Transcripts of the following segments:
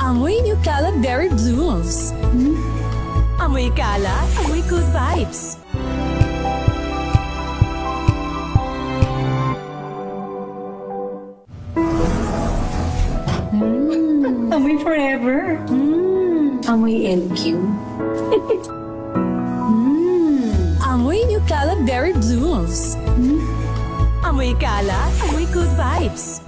Amoy New Cala Berry Blooms. Amoy Cala, amoy good vibes. Amoy forever. Amoy LQ. Amoy New Cala Berry Blooms. Amoy Cala, amoy good vibes.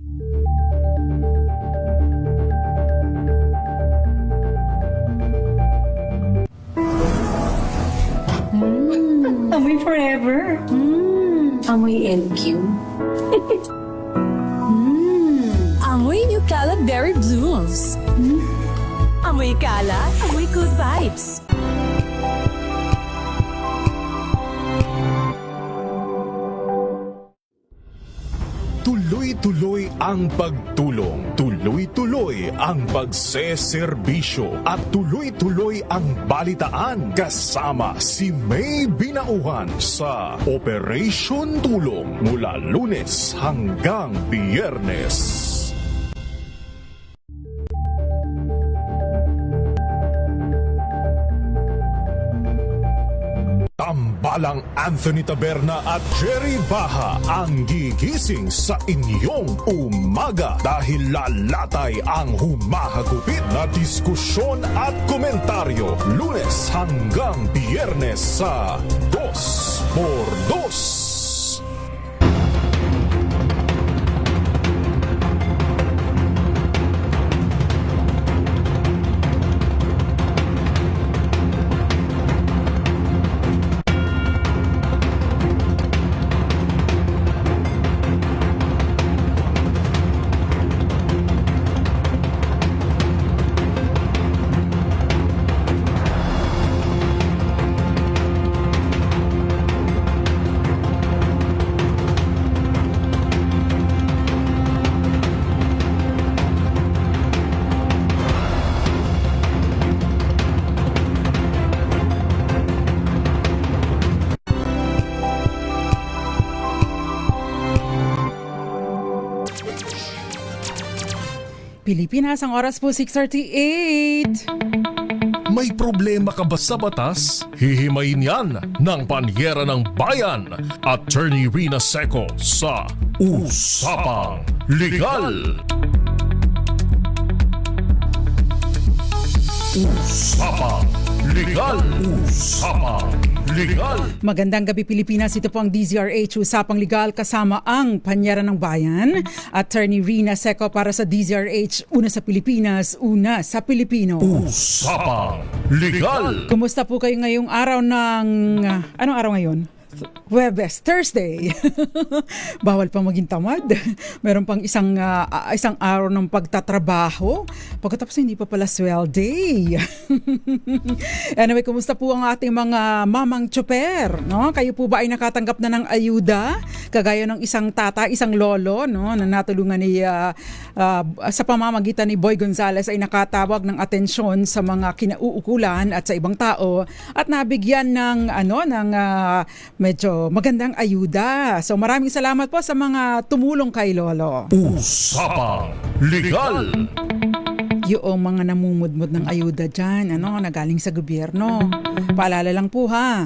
Amoy forever. Amoy LQ. Amoy New Cala Berry Blooms. Amoy Cala, amoy good vibes. Tuloy-tuloy ang pagtulong, tuloy-tuloy ang pagseserbisyo, at tuloy-tuloy ang balitaan kasama si May Binauhan sa Operation Tulong mula Lunes hanggang Biyernes. Tambalang Anthony Taberna at Jerry Baha ang gigising sa inyong umaga dahil lalatay ang humahagupit na diskusyon at komentaryo Lunes hanggang Biyernes sa 2x2. Pilipinas, ang oras po 6:38. May problema ka ba sa batas? Hihimayin yan ng Panyera ng Bayan, Attorney Rina Seco sa Usapang Legal. Usapang Legal. Usapang Legal. Magandang gabi Pilipinas, ito po ang DZRH Usapang Legal kasama ang Panyera ng Bayan, Attorney Rina Seco para sa DZRH, una sa Pilipinas, una sa Pilipino. Usapang Legal. Kumusta po kayo ngayong araw ng... Anong araw ngayon? Webes, Thursday. Bawal pa maging tamad. Meron pang isang araw ng pagtatrabaho. Pagkatapos hindi pa pala swell day. Anyway, kumusta po ang ating mga mamang tsoper? No? Kayo po ba ay nakatanggap na ng ayuda? Kagaya ng isang tata, isang lolo, no, na natulungan ni sa pamamagitan ni Boy Gonzales ay nakatawag ng atensyon sa mga kinauukulan at sa ibang tao at nabigyan ng medyo magandang ayuda. So maraming salamat po sa mga tumulong kay Lolo. Usapang Legal. Yung mga namumudmud ng ayuda dyan, na galing sa gobyerno. Paalala lang po ha,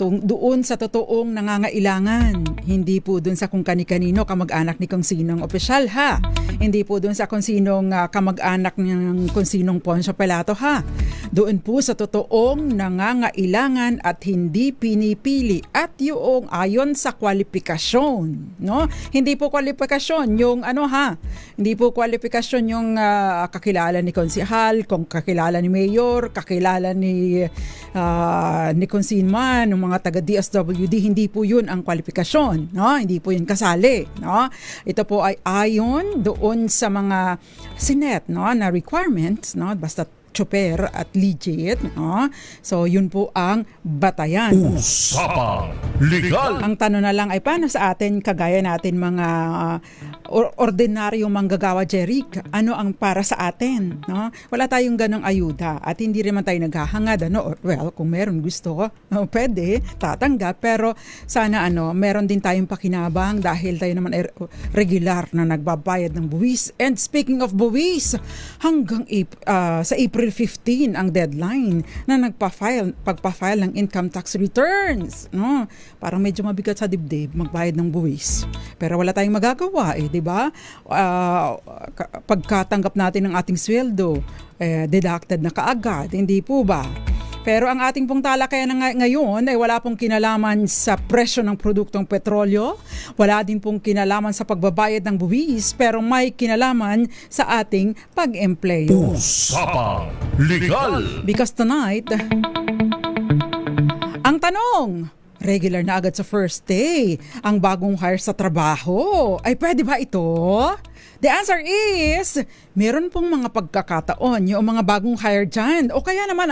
doon sa totoong nangangailangan. Hindi po doon sa kung kani-kanino kamag-anak ni kung sinong opisyal ha. Hindi po doon sa kung sinong kamag-anak ng kung sinong Poncio Pilato ha. Doon po sa totoong nangangailangan at hindi pinipili at yung ayon sa kwalifikasyon, no? Hindi po kwalifikasyon yung hindi po kwalifikasyon yung kakilala ni konsehal, kung kakilala ni mayor, kakilala ni konsinman, ng mga taga DSWD, hindi po yun ang kwalifikasyon, no? Hindi po yun kasali, no? Ito po ay ayon doon sa mga sinet, no, na requirements, no? Basta tsoper at legit. No? So yun po ang batayan. Usapang Legal. Ang tanong na lang ay paano sa atin, kagaya natin mga ordinaryong manggagawa, Jeric, ano ang para sa atin? No? Wala tayong ganong ayuda at hindi rin man tayo naghahangad. Ano? Well, kung meron gusto, pwede, tatanggap. Pero sana meron din tayong pakinabang dahil tayo naman ay regular na nagbabayad ng buwis. And speaking of buwis, hanggang sa April 15 ang deadline na pagpa-file ng income tax returns. No? Parang medyo mabigat sa dibdib magbayad ng buwis. Pero wala tayong magagawa, di ba? Pagkatanggap natin ng ating sweldo, deducted na kaagad, hindi po ba? Pero ang ating pong talakayan ngayon ay wala pong kinalaman sa presyo ng produktong petrolyo, wala din pong kinalaman sa pagbabayad ng buwis, pero may kinalaman sa ating pag-empleyo. Usapang Legal. Because tonight, ang tanong, regular na agad sa first day ang bagong hire sa trabaho. Ay pwede ba ito? The answer is, meron pong mga pagkakataon yung mga bagong hire dyan. O kaya naman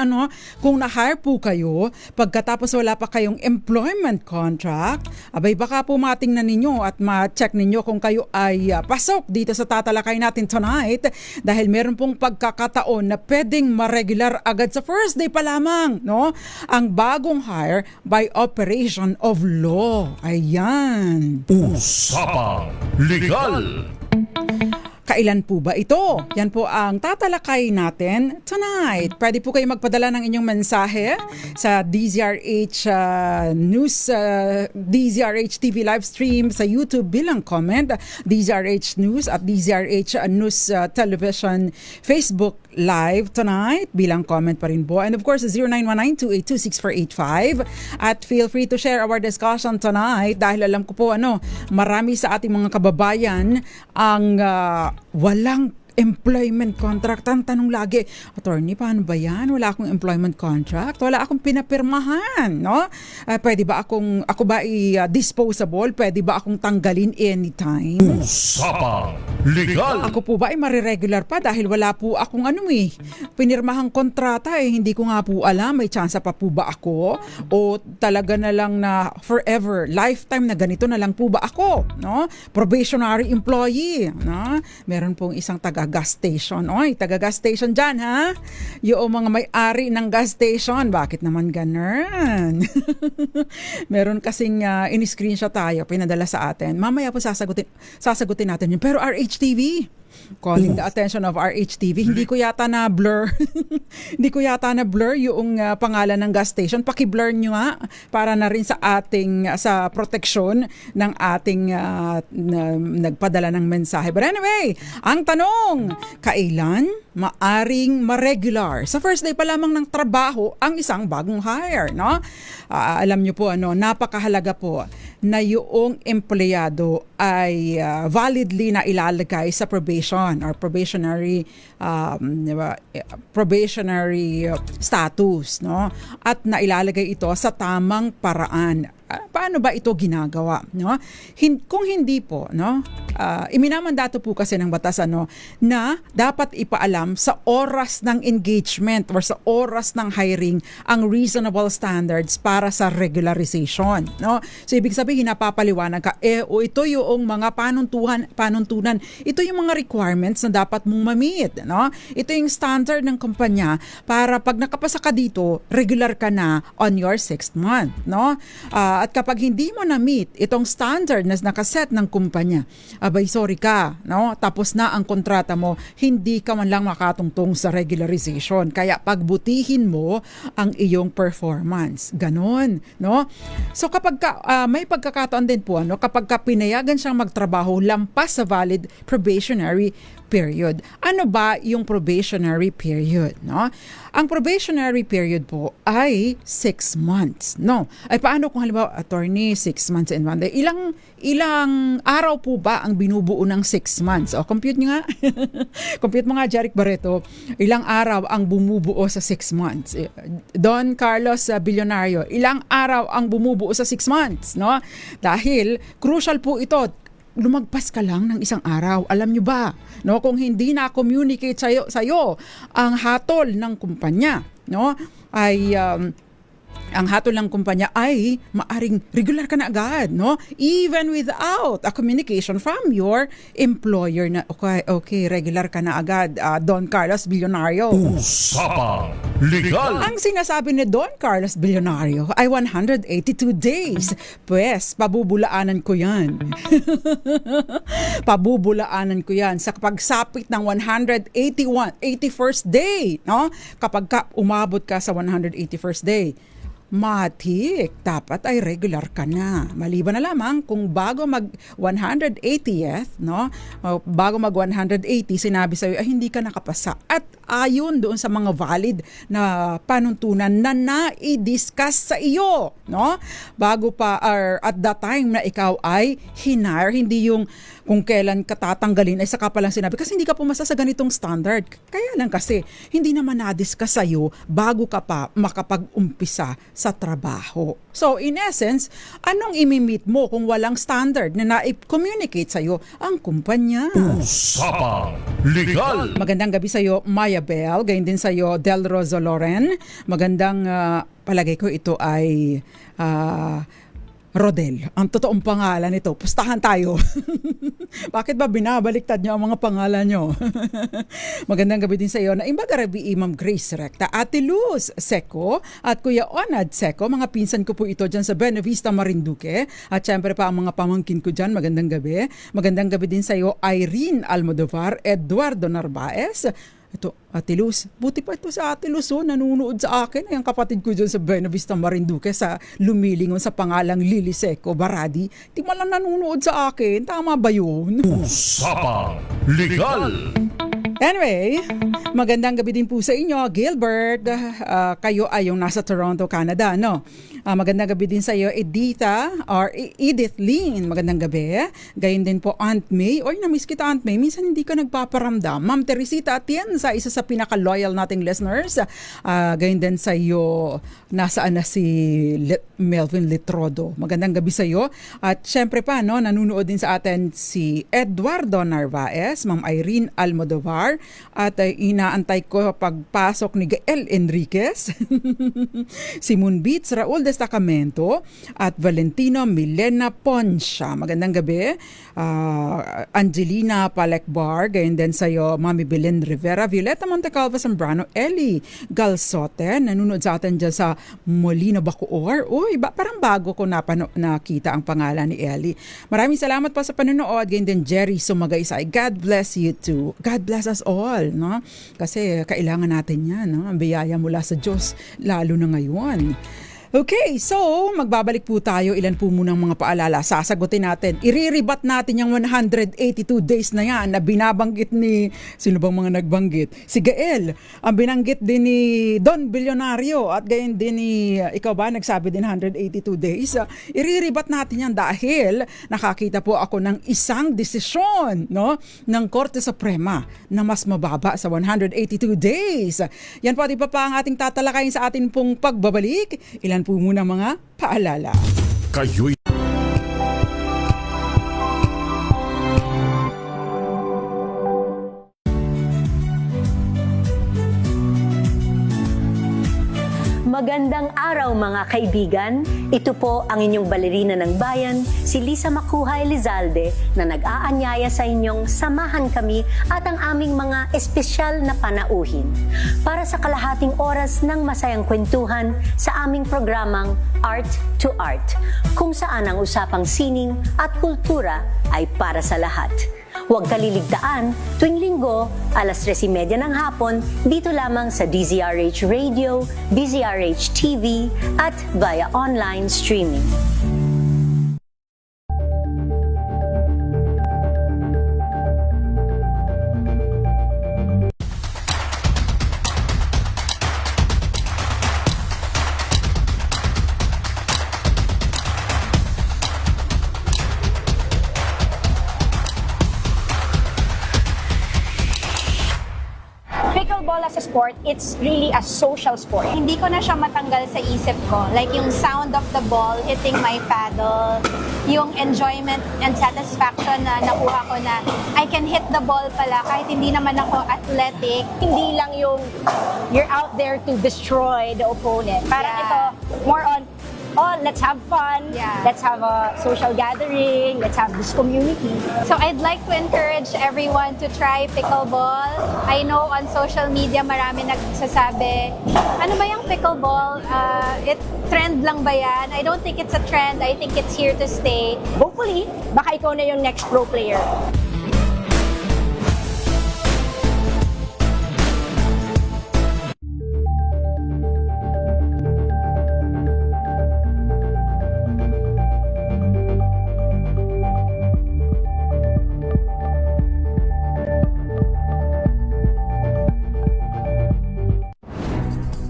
kung na-hire po kayo, pagkatapos wala pa kayong employment contract, abay baka po matingnan ninyo at ma-check ninyo kung kayo ay pasok dito sa tatalakay natin tonight dahil meron pong pagkakataon na pwedeng ma-regular agad sa first day pa lamang, no? Ang bagong hire by operation of law. Ayan. Usapang Legal. Kailan po ba ito? Yan po ang tatalakay natin tonight. Pwede po kayo magpadala ng inyong mensahe sa DZRH News, DZRH TV live stream sa YouTube bilang comment, DZRH News at DZRH News Television Facebook live tonight bilang comment pa rin po. And of course, 0919-282-6485. At feel free to share our discussion tonight dahil alam ko po marami sa ating mga kababayan ang walang employment contract. Ang tanong lagi, attorney, paano ba yan? Wala akong employment contract. Wala akong pinapirmahan. No? Pwede ba ako ba disposable? Pwede ba akong tanggalin anytime? Usapang Legal. Ako po ba ay mariregular pa dahil wala po akong pinirmahang kontrata hindi ko nga po alam, may tsansa pa po ba ako? O talaga na lang na forever, lifetime na ganito na lang po ba ako? No? Probationary employee. No? Meron pong isang taga-gas station. Oy, taga-gas station dyan, ha? Yung mga may-ari ng gas station. Bakit naman ganun? Meron kasing in-screenshot tayo, pinadala sa atin. Mamaya po sasagutin natin yun. Pero RHTV, calling the attention of RHTV, hindi ko yata na blur yung pangalan ng gas station. Paki-blur nyo nga para na rin sa proteksyon ng ating nagpadala ng mensahe. But anyway, ang tanong, kailan maaring ma-regular sa first day pa lamang ng trabaho ang isang bagong hire, no? Alam nyo po napakahalaga po na yung empleyado ay validly na ilalagay sa probation or probationary status, no? At nailalagay ito sa tamang paraan. Paano ba ito ginagawa, no? Kung hindi po, no? Iminamandato po kasi ng batas na dapat ipaalam sa oras ng engagement or sa oras ng hiring ang reasonable standards para sa regularization, no? So ibig sabihin napapaliwanag ka ito yung mga panuntunan, ito yung mga requirements na dapat mong ma-meet, no? Ito yung standard ng kumpanya para pag nakapasa ka dito, regular ka na on your 6th month, no? At kapag hindi mo na-meet itong standard na nakaset ng kumpanya, abay sorry ka, no? Tapos na ang kontrata mo, hindi ka man lang makatungtong sa regularization. Kaya pagbutihin mo ang iyong performance. Ganon, no? So kapag may pagkakataon din po, kapag pinayagan siyang magtrabaho lampas sa valid probationary period. Ano ba yung probationary period, no? Ang probationary period po ay 6 months, no? Ay paano kung halimbawa, attorney, 6 months and 1 day? Ilang araw po ba ang binubuo ng 6 months? O, compute nyo nga. Compute mo nga, Jeric Barreto. Ilang araw ang bumubuo sa 6 months? Don Carlos Billionario, ilang araw ang bumubuo sa 6 months, no? Dahil crucial po ito. lumagpas ka lang ng isang araw. Alam nyo ba, no, kung hindi na-communicate sa'yo ang hatol ng kumpanya, no, ay ang hatol ng kumpanya ay maaring regular ka na agad, no? Even without a communication from your employer na okay, regular ka na agad, Don Carlos Billonario. Usapang Legal. Ang sinasabi ni Don Carlos Billonario ay 182 days. Pues, pabubulaanan ko yan. Pabubulaanan ko yan sa pagsapit ng 81st day, no? Kapag umabot ka sa 181st day, matik, dapat ay regular ka na. Maliban na lamang kung bago mag 180th, no? O bago mag 180, sinabi sa'yo ay hindi ka nakapasa. At ayon doon sa mga valid na panuntunan na na-discuss sa iyo, no? Bago pa or at that time na ikaw ay hinire, hindi yung kung kailan ka tatanggalin ay saka pa lang sinabi kasi hindi ka pumasa sa ganitong standard. Kaya lang kasi hindi naman na-discuss sa'yo bago ka pa makapag-umpisa sa trabaho. So in essence, anong imi-meet mo kung walang standard na na-communicate sa'yo ang kumpanya? Usapang Legal. Magandang gabi sa'yo, Maya Bell. Gayon din sa'yo, Del Rozo Loren. Magandang palagay ko ito ay Rodel. Ang totoong pangalan nito. Pustahan tayo. Bakit ba binabaliktad niyo ang mga pangalan niyo? Magandang gabi din sa iyo na Imbagarabi Ma'am Grace Recta, Ate Luz Seco at Kuya Onad Seco. Mga pinsan ko po ito dyan sa Buenavista, Marinduque. At syempre pa ang mga pamangkin ko dyan. Magandang gabi. Magandang gabi din sa iyo Irene Almodovar, Eduardo Narvaez. Ito, Ate Luz. Buti pa ito sa Ate Luz, nanunood sa akin. Ay, ang kapatid ko dyan sa Buenavista, Marinduque sa lumilingon sa pangalang Lily Seco Baradi. Di man lang nanunood sa akin. Tama ba yun? Usapang Legal. Anyway, magandang gabi din po sa inyo, Gilbert. Kayo ay yung nasa Toronto, Canada, no? Magandang gabi din sa iyo, Editha or Edith Lynn. Magandang gabi. Gayon din po, Aunt May. Oy, namiss kita, Aunt May. Minsan hindi ka nagpaparamdam. Ma'am Teresita Atienza, isa sa pinaka-loyal nating listeners. Gayon din sa iyo, nasaan na si Melvin Litrodo. Magandang gabi sa iyo. At syempre pa, no, nanunood din sa atin si Eduardo Narvaez, Ma'am Irene Almodovar, at inaantay ko pagpasok ni Gael Enriquez, si Moonbeats, Raul Destacamento, at Valentino Milena Poncha. Magandang gabi. Angelina Palekbar, gayon din sa iyo, Mami Belen Rivera, Violeta Montecalvo Zambrano, Ellie Galsote, nanonood sa atin dyan sa Molino Bacoor. Uy, parang bago ko nakita ang pangalan ni Ellie. Maraming salamat po sa panonood. Gayon din Jerry Sumagaysay. God bless you too. God bless us all, no? Kasi kailangan natin yan, no? Ang biyaya mula sa Diyos, lalo na ngayon. Okay, so magbabalik po tayo. Ilan po munang mga paalala sasagutin natin. Iriribat natin yung 182 days na yan na binabanggit ni, sino bang mga nagbanggit? Si Gael. Ang binanggit din ni Don Billonario at gayon din ni, ikaw ba, nagsabi din 182 days. Iriribat natin yan dahil nakakita po ako ng isang desisyon, no, ng Korte Suprema na mas mababa sa 182 days. Yan po, di pa ang ating tatalakayin sa atin pong pagbabalik. Ilan po muna mga paalala. Kayo'y Magandang araw mga kaibigan. Ito po ang inyong balerina ng bayan, si Lisa Macuha Elizalde, na nag-aanyaya sa inyong samahan kami at ang aming mga espesyal na panauhin para sa kalahating oras ng masayang kwentuhan sa aming programang Art to Art, kung saan ang usapang sining at kultura ay para sa lahat. Huwag kaliligtaan, tuwing linggo, alas 3:30 ng hapon, dito lamang sa DZRH Radio, DZRH TV, at via online streaming. Pickleball as a sport, it's really a social sport. Hindi ko na siya matanggal sa isip ko. Like yung sound of the ball hitting my paddle, yung enjoyment and satisfaction na nakuha ko na I can hit the ball pala kahit hindi naman ako athletic. Hindi lang yung you're out there to destroy the opponent. Parang ito, more on, oh, let's have fun, let's have a social gathering, let's have this community. So I'd like to encourage everyone to try pickleball. I know on social media marami nagsasabi, ano ba yung pickleball? Trend lang ba yan? I don't think it's a trend. I think it's here to stay. Hopefully, baka ikaw na yung next pro player.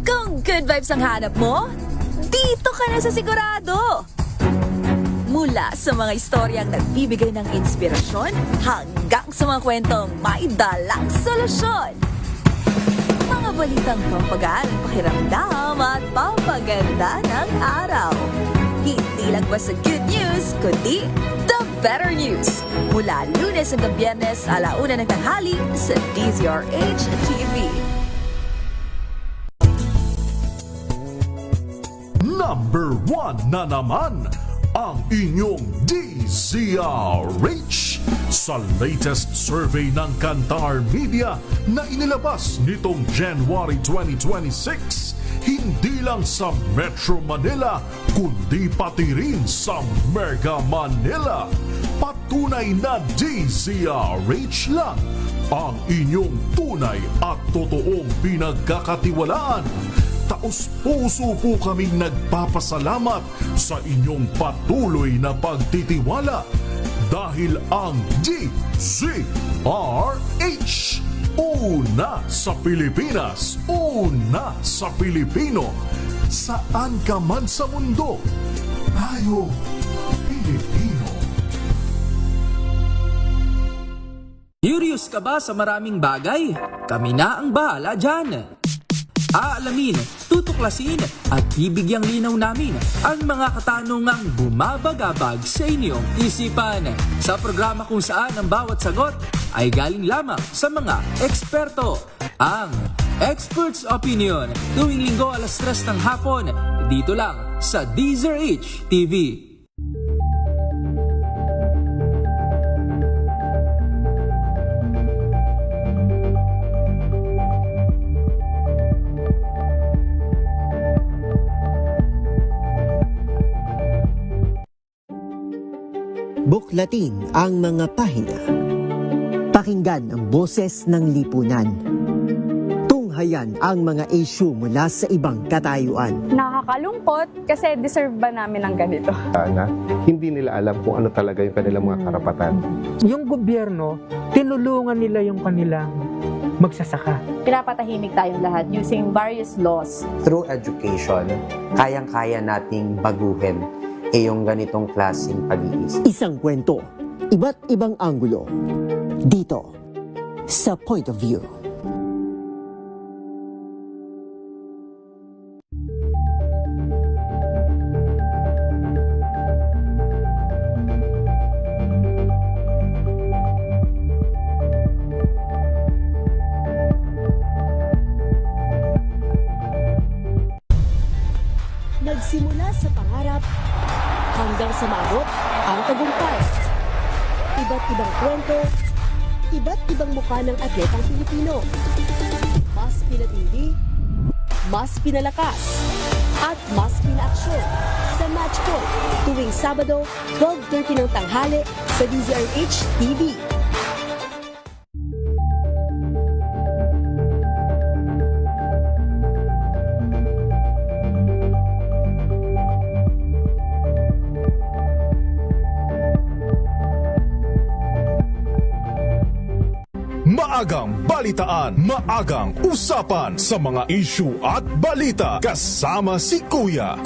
Kung good vibes ang hanap mo, dito ka na sa Sigurado! Mula sa mga istoryang nagbibigay ng inspirasyon hanggang sa mga kwentong may dalang solusyon. Mga balitang pampagaan ang pakiramdam at papaganda ng araw. Hindi lang ba sa good news, kundi the better news. Mula Lunes hanggang Biyernes, 1:00 ng tanghali sa DZRH TV. Number 1 na naman ang inyong DZRH sa latest survey ng Kantar Media na inilabas nitong January 2026. Hindi lang sa Metro Manila, kundi pati rin sa Mega Manila. Patunay na DZRH lang ang inyong tunay at totoong pinagkakatiwalaan. Taos-puso po kaming nagpapasalamat sa inyong patuloy na pagtitiwala dahil ang DZRH, una sa Pilipinas, una sa Pilipino, saan ka man sa mundo, tayo Pilipino. Curious ka ba sa maraming bagay? Kami na ang bahala dyan. Aalamin, tutuklasin at bibigyang linaw namin ang mga katanungang bumabagabag sa inyong isipan. Sa programa kung saan ang bawat sagot ay galing lamang sa mga eksperto. Ang Expert's Opinion, tuwing linggo 3:00 ng hapon, dito lang sa DZRH TV. Buklatin ang mga pahina. Pakinggan ang boses ng lipunan. Tunghayan ang mga issue mula sa ibang katayuan. Nakakalungkot kasi deserve ba namin ng ganito? Na hindi nila alam kung ano talaga yung kanilang mga karapatan. Yung gobyerno, tinulungan nila yung kanilang magsasaka. Pinapatahimik tayong lahat using various laws. Through education, kayang-kaya nating baguhin yung ganitong klaseng pag-iisip. Isang kwento, iba't ibang anggulo. Dito, sa Point of View. Nagsimula sa pangarap hanggang sa maabot ang tagumpay. Iba't ibang kwento, iba't ibang mukha ng atletang Pilipino. Mas pinatindi, mas pinalakas, at mas pinaaksyon sa Match Point tuwing Sabado, 12:30 ng tanghali sa DZRH TV. Maagang balitaan, maagang usapan sa mga issue at balita kasama si Kuya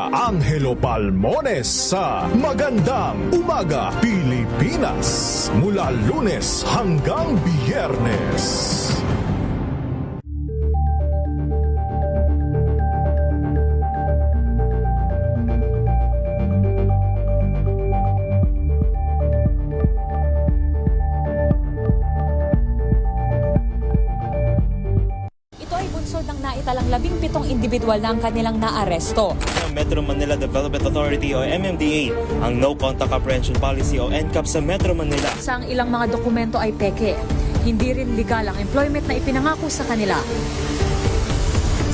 Angelo Palmones sa Magandang Umaga Pilipinas mula Lunes hanggang Biyernes. Nalunsod ng naitalang 17 individual na ang kanilang naaresto. Metro Manila Development Authority o MMDA ang No Contact Apprehension Policy o NCAP sa Metro Manila. Sa ang ilang mga dokumento ay peke. Hindi rin legal ang employment na ipinangako sa kanila.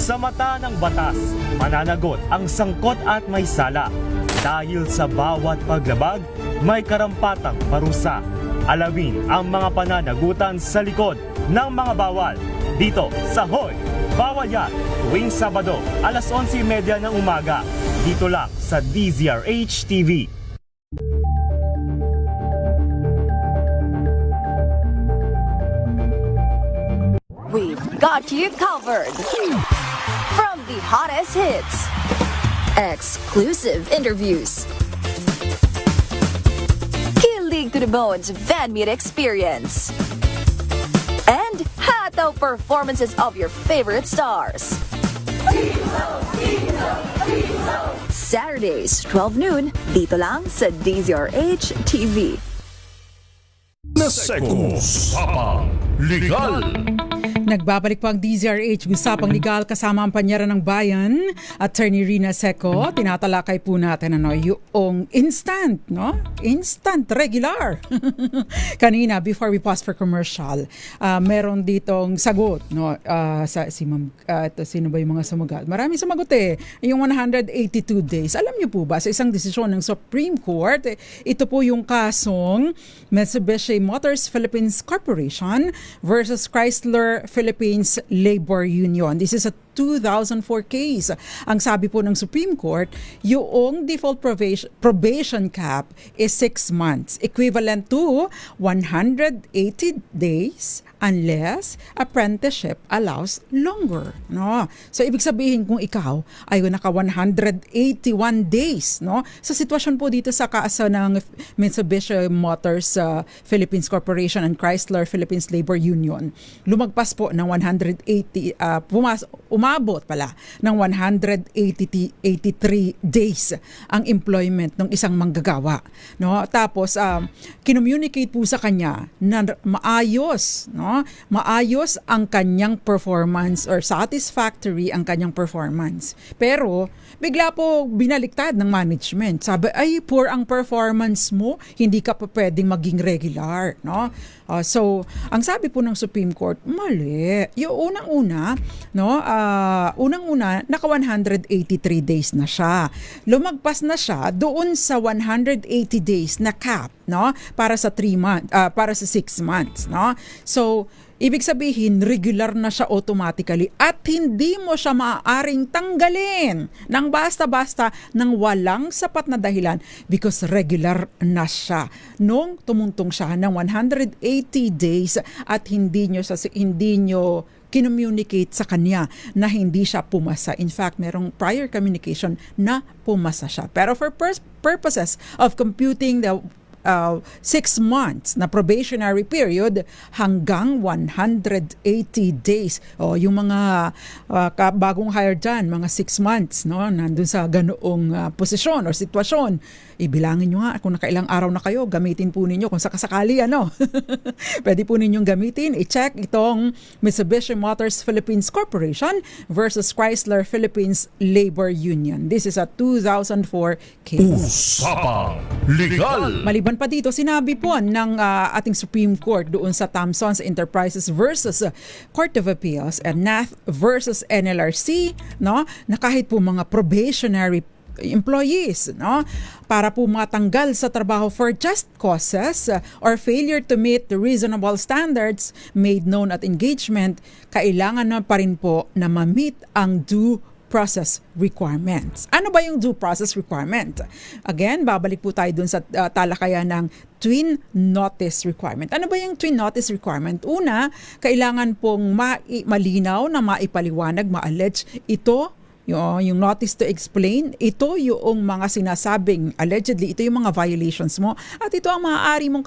Sa mata ng batas, mananagot ang sangkot at may sala. Dahil sa bawat paglabag, may karampatang parusa. Alamin ang mga pananagutan sa likod ng mga bawal. Dito sa Hoy! Bawal Yan! Tuwing Sabado, alas 11:30 ng umaga. Dito lang sa DZRH TV. We've got you covered. From the hottest hits, exclusive interviews, kilig to the bones fan meet experience, and hataw performances of your favorite stars. Saturdays, 12 noon, dito lang sa DZRH TV. Naseko Usapang Legal. Nagbabalik po ang DZRH Usapang Legal kasama ang panyera ng bayan, Attorney Rina Seco. Tinatalakay po natin yung instant, no? Instant, regular. Kanina, before we pause for commercial, meron ditong sagot, no? Sino ba yung mga sumagot? Maraming sumagot yung 182 days. Alam niyo po ba, sa isang desisyon ng Supreme Court, ito po yung kasong Mitsubishi Motors Philippines Corporation versus Chrysler Philippines Labor Union. This is a 2004 case. Ang sabi po ng Supreme Court, yung default probation cap is 6 months, equivalent to 180 days unless apprenticeship allows longer, no? So ibig sabihin kung ikaw ay naka 181 days, no? Sa sitwasyon po dito sa kaso ng Mitsubishi Motors Philippines Corporation and Chrysler Philippines Labor Union, lumagpas po ng 180 umabot pala ng 183 days ang employment ng isang manggagawa, no? Tapos kinommunicate po sa kanya na maayos, no? Maayos ang kanyang performance or satisfactory ang kanyang performance. Pero bigla po binaliktad ng management. Sabi, ay poor ang performance mo, hindi ka pa pwedeng maging regular, no? So, ang sabi po ng Supreme Court, mali. Yung unang-una, no, naka 183 days na siya. Lumagpas na siya doon sa 180 days na cap, no, para sa 6 months, no. So, ibig sabihin, regular na siya automatically at hindi mo siya maaaring tanggalin ng basta-basta ng walang sapat na dahilan because regular na siya. Nung tumuntong siya ng 180 days at hindi nyo kinommunicate sa kanya na hindi siya pumasa. In fact, merong prior communication na pumasa siya. Pero for purposes of computing the 6 months na probationary period hanggang 180 days. Yung mga bagong hire dyan, mga 6 months, no, nandun sa ganoong posisyon o sitwasyon, ibilangin nyo nga kung nakailang araw na kayo, gamitin po ninyo kung sakasakali, pwede po ninyong gamitin, i-check itong Mitsubishi Motors Philippines Corporation versus Chrysler Philippines Labor Union. This is a 2004 case. Usapang Legal. Maliban pa dito, sinabi po ng ating Supreme Court doon sa Thomson's Enterprises versus Court of Appeals and NAF versus NLRC, no, na kahit po mga probationary employees, no, para po matanggal sa trabaho for just causes or failure to meet the reasonable standards made known at engagement, kailangan na pa rin po na ma-meet ang due process requirements. Ano ba yung due process requirement? Again, babalik po tayo dun sa talakayan ng twin notice requirement. Ano ba yung twin notice requirement? Una, kailangan pong malinaw na maipaliwanag, ma-allege ito, yung notice to explain, ito yung mga sinasabing, allegedly, ito yung mga violations mo at ito ang maaari mong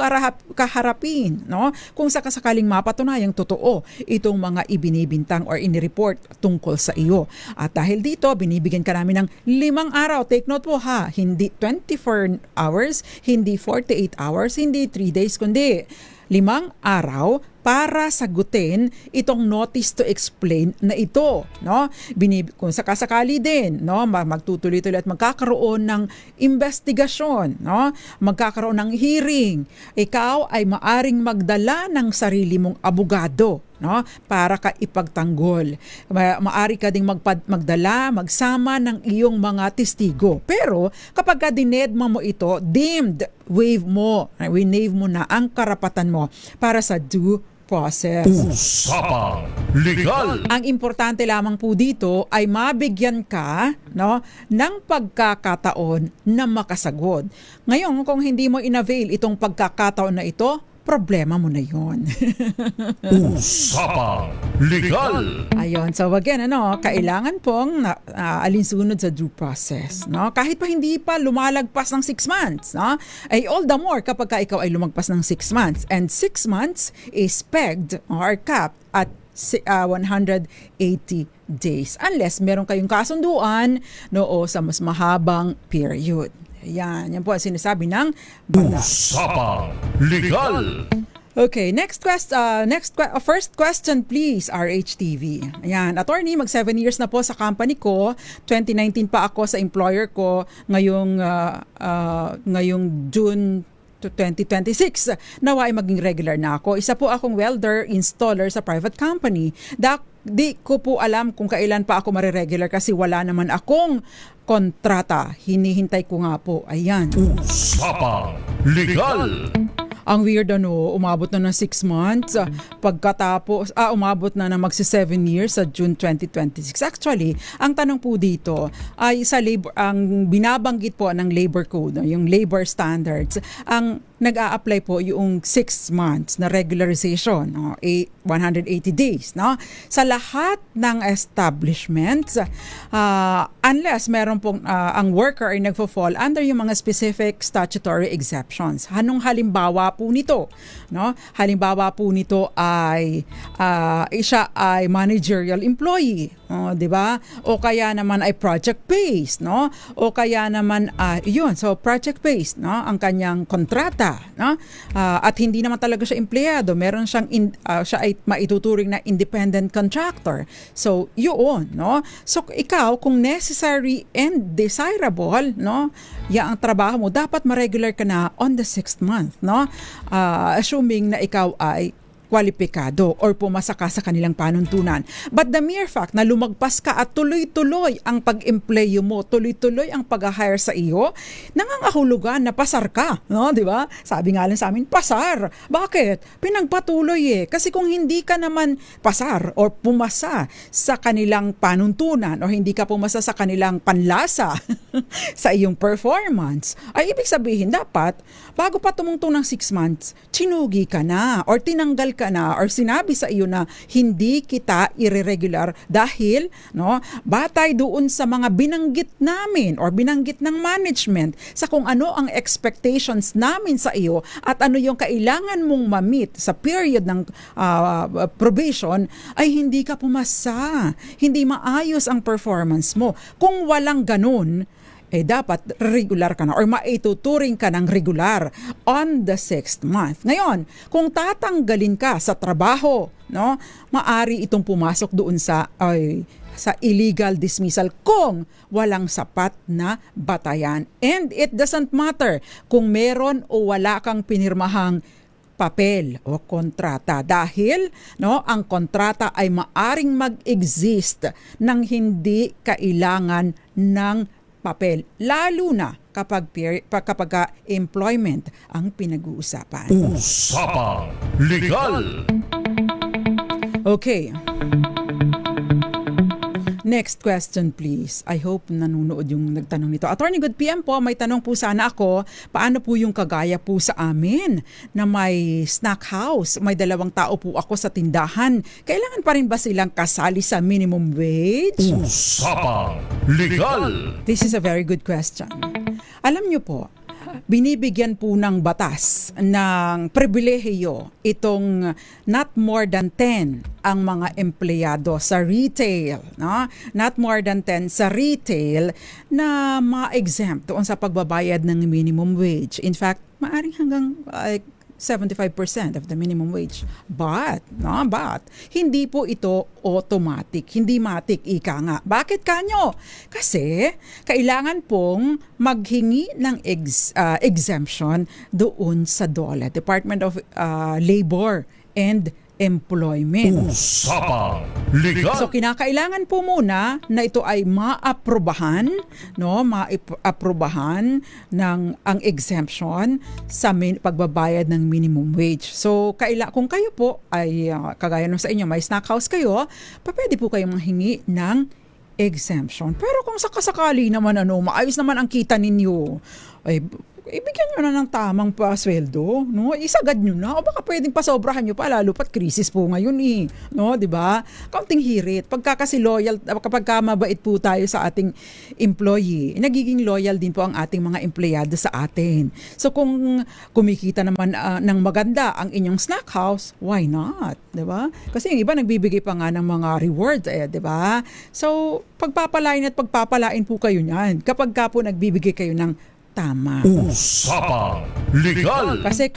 kaharapin, no? Kung sakasakaling mapatunayang totoo itong mga ibinibintang or inireport tungkol sa iyo. At dahil dito, binibigyan ka namin ng 5 araw. Take note po ha, hindi 24 hours, hindi 48 hours, hindi 3 days, kundi 5 araw para sagutin itong notice to explain na ito, no? Kung sakasakali din, no, magtutuloy-tuloy at magkakaroon ng investigasyon, no? Magkakaroon ng hearing. Ikaw ay maaring magdala ng sarili mong abogado, no, para ka ipagtanggol. Maari ka ding magdala, magsama ng iyong mga testigo. Pero kapag ka dinedma mo ito, waive mo na ang karapatan mo para sa due process. Usapang Legal. Ang importante lamang po dito ay mabigyan ka, no, ng pagkakataon na makasagot. Ngayon, kung hindi mo inavail itong pagkakataon na ito, problema mo na yon. Usapang Legal. Ayun, so again, kailangan pong alinsunod sa due process, no? Kahit pa hindi pa lumalagpas ng 6 months, no? Ay all the more kapag ka ikaw ay lumagpas ng 6 months, and 6 months is pegged or capped at 180 days unless meron kayong kasunduan sa mas mahabang period. Yan po ang sinasabi ng batas. Usapang Legal. Okay, first question please, RHTV. Ayan, attorney, mag 7 years na po sa company ko. 2019 pa ako sa employer ko. Ngayong June 2026. Nawa ay maging regular na ako. Isa po akong welder, installer sa private company. Di ko po alam kung kailan pa ako mariregular kasi wala naman akong kontrata. Hinihintay ko nga po. Ayan. Usapang Legal. Ang weird umabot na ng 6 months, pagkatapos, umabot na magsi 7 years sa June 2026. Actually, ang tanong po dito ay sa labor, ang binabanggit po ng labor code, yung labor standards, ang nag-a-apply po yung 6 months na regularization, 180 days, no? Sa lahat ng establishments, unless meron pong ang worker ay nagfo-fall under yung mga specific statutory exceptions. Anong halimbawa po nito, no? Halimbawa po nito ay siya ay managerial employee, 'di ba? O kaya naman ay project based, no? O kaya naman so project based, no? Ang kanyang kontrata, no? At hindi naman talaga siya empleyado, meron siyang siya ay maituturing na independent contractor. So, yun, no? So, ikaw kung necessary and desirable, no? Ang trabaho mo, dapat ma-regular ka na on the 6th month, no? Assuming na ikaw ay kwalipikado or pumasa ka sa kanilang panuntunan. But the mere fact na lumagpas ka at tuloy-tuloy ang pag-employ mo, tuloy-tuloy ang pag-hire sa iyo, nangangahulugan na pasar ka, no? 'Di ba? Sabi nga lang sa amin, pasar. Bakit? Pinagpatuloy Kasi kung hindi ka naman pasar or pumasa sa kanilang panuntunan o hindi ka pumasa sa kanilang panlasa sa iyong performance, ay ibig sabihin dapat bago pa tumungtong ng 6 months, chinugi ka na or tinanggal ka na or sinabi sa iyo na hindi kita irregular dahil batay doon sa mga binanggit namin or binanggit ng management sa kung ano ang expectations namin sa iyo at ano yung kailangan mong ma-meet sa period ng probation ay hindi ka pumasa. Hindi maayos ang performance mo. Kung walang ganun, dapat regular ka na or maituturing ka ng regular on the 6th month. Ngayon, kung tatanggalin ka sa trabaho, maari itong pumasok doon sa illegal dismissal kung walang sapat na batayan. And it doesn't matter kung meron o wala kang pinirmahang papel o kontrata dahil ang kontrata ay maaring mag-exist nang hindi kailangan ng papel, lalo na kapag employment ang pinag-uusapan. Usapang Legal. Okay. Next question please. I hope nanunood yung nagtanong nito. Attorney, good PM po. May tanong po sana ako. Paano po yung kagaya po sa amin na may snack house? May 2 tao po ako sa tindahan. Kailangan pa rin ba silang kasali sa minimum wage? Usapang Legal. This is a very good question. Alam niyo po, binibigyan po ng batas ng pribilehiyo itong not more than 10 ang mga empleyado sa retail, not more than 10 sa retail na ma-exempt doon sa pagbabayad ng minimum wage. In fact, maaring hanggang 75% of the minimum wage. But hindi po ito automatic, hindi matik, ika nga. Bakit kanyo? Kasi kailangan pong maghingi ng exemption doon sa DOLE, Department of Labor and Employment. Usapang Legal. So kinakailangan po muna na ito ay maaprobahan, maaprobahan ng ang exemption sa pagbabayad ng minimum wage. So kung kayo po ay kagaya nung sa inyo may snack house kayo, pwede po kayong manghingi ng exemption. Pero kung sakasakali naman maayos naman ang kita ninyo, ay ibigyan nyo na ng tamang pasweldo, no? Isagad nyo na, o baka pwedeng pasobrahan nyo pa, lalo pat krisis po ngayon no? Diba? Kaunting hirit. Pagka kasi loyal, kapag mabait po tayo sa ating employee, nagiging loyal din po ang ating mga empleyado sa atin. So kung kumikita naman ng maganda ang inyong snack house, why not? Diba? Kasi yung iba nagbibigay pa nga ng mga rewards, diba? So pagpapalain at pagpapalain po kayo niyan kapag ka po nagbibigay kayo ng tama. Usapang Legal. Kasi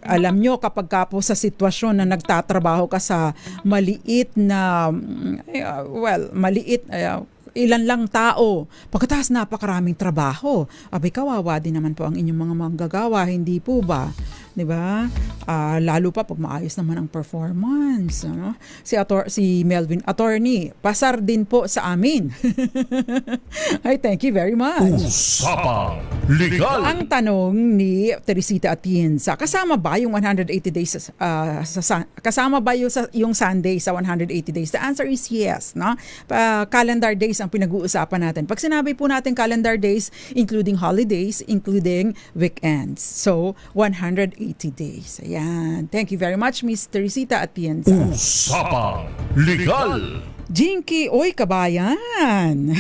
alam nyo, kapag ka po sa sitwasyon na nagtatrabaho ka sa maliit na, ilan lang tao, pagkatapos napakaraming trabaho, kawawa din naman po ang inyong mga manggagawa, hindi po ba? Diba? Lalo pa pag maayos naman ang performance. Ano? Si Melvin, attorney, pasar din po sa amin. Ay, thank you very much. Usapang Legal. Ang tanong ni Teresita Atienza, kasama ba yung 180 days kasama ba yung Sunday sa 180 days? The answer is yes. No? Calendar days ang pinag-uusapan natin. Pag sinabi po natin calendar days, including holidays, including weekends. So, 180 days. Ayan. Thank you very much, Miss Teresita Atienza. Usapang Legal. Jinky, oy kabayan.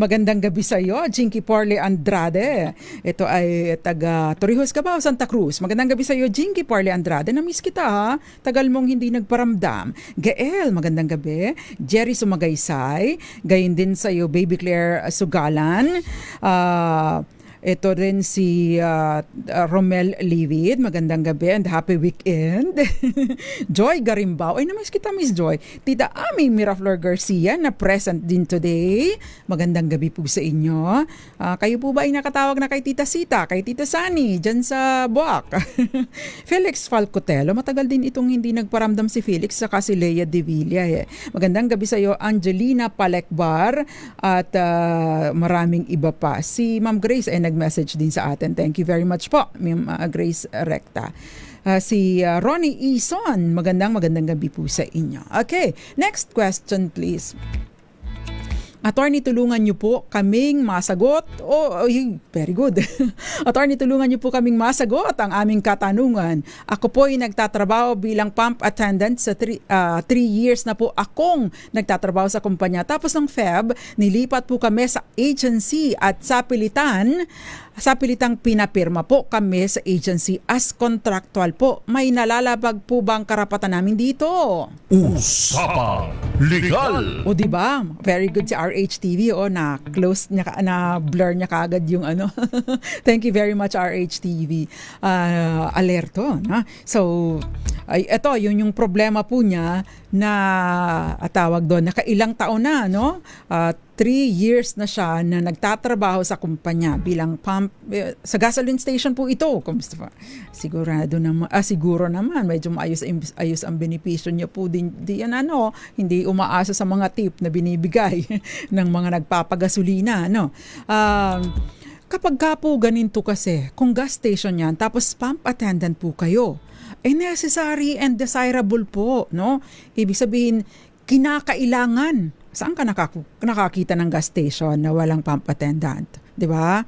Magandang gabi sa iyo, Jinky Porle Andrade. Ito ay taga Torrijos, Cabao, Santa Cruz. Magandang gabi sa iyo, Jinky Porle Andrade. Na-miss kita ha. Tagal mong hindi nagparamdam. Gael, magandang gabi. Jerry Sumagaysay. Gayon din sa iyo, Baby Claire Sugalan. Ito rin si Romel Livid. Magandang gabi and happy weekend. Joy Garimbao. Ay, namiss kita, Miss Joy. Tita Ami Miraflor Garcia na present din today. Magandang gabi po sa inyo. Kayo po ba ay nakatawag na kay Tita Sita, kay Tita Sani, dyan sa Buwak? Felix Falcotelo. Matagal din itong hindi nagparamdam si Felix saka si Leia De Villa. Magandang gabi sa iyo, Angelina Palekbar at maraming iba pa. Si Ma'am Grace ay nag-message din sa atin. Thank you very much po, Ma'am Grace Recta. Si Ronnie Ison, magandang gabi po sa inyo. Okay, next question please. Attorney, tulungan niyo po kaming masagot. Very good. Attorney, tulungan niyo po kaming masagot ang aming katanungan. Ako po ay nagtatrabaho bilang pump attendant sa 3 years na po akong nagtatrabaho sa kumpanya. Tapos ng Feb, nilipat po kami sa agency at sa pilitang pinapirma po kami sa agency as contractual po. May nalalabag po bang karapatan namin dito? Usapang Legal. O diba? Very good si RHTV. Na close niya, na blur niya kaagad yung ano. Thank you very much RHTV. Alerto. Na? So, ito, yung problema po niya na tawag doon, nakailang taon na, no? 3 years na siya na nagtatrabaho sa kumpanya bilang pump sa gasoline station po ito. Kumusta pa? Siguro naman medyo ayos ang benepisyo niya po din hindi umaasa sa mga tip na binibigay ng mga nagpapagasolina, no? Kapag ka po ganito kasi, kung gas station yan, tapos pump attendant po kayo, necessary and desirable po, no? Ibig sabihin, kinakailangan. Saan ka nakakita ng gas station na walang pump attendant? Di ba?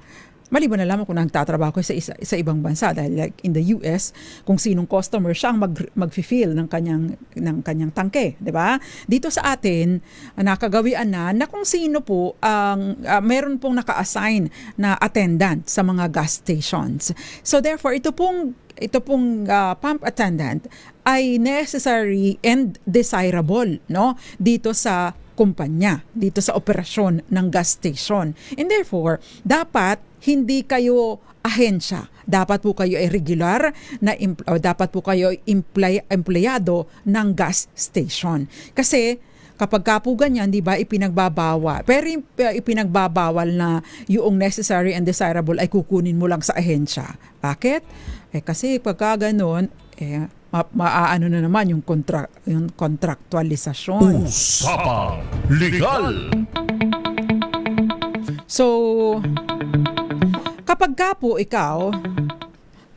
Maliban na lamang kung nagtatrabaho ko sa ibang bansa dahil like in the US, kung sinong customer siya ang mag-fill ng kanyang tangke, 'di ba? Dito sa atin, nakagawian na kung sino po ang meron pong naka-assign na attendant sa mga gas stations. So therefore, ito pong pump attendant ay necessary and desirable, no? Dito sa kumpanya, dito sa operasyon ng gas station. And therefore, dapat hindi kayo ahensya. dapat po kayo ay regular na dapat po kayo ay empleyado ng gas station. Kasi kapag ka po ganyan, di ba, ipinagbabawal. Pero ipinagbabawal na yung necessary and desirable ay kukunin mo lang sa ahensya. Bakit? Kasi pagka ganun, maaano na naman yung kontraktualisasyon. Usapang Legal. So, kapag ka po ikaw,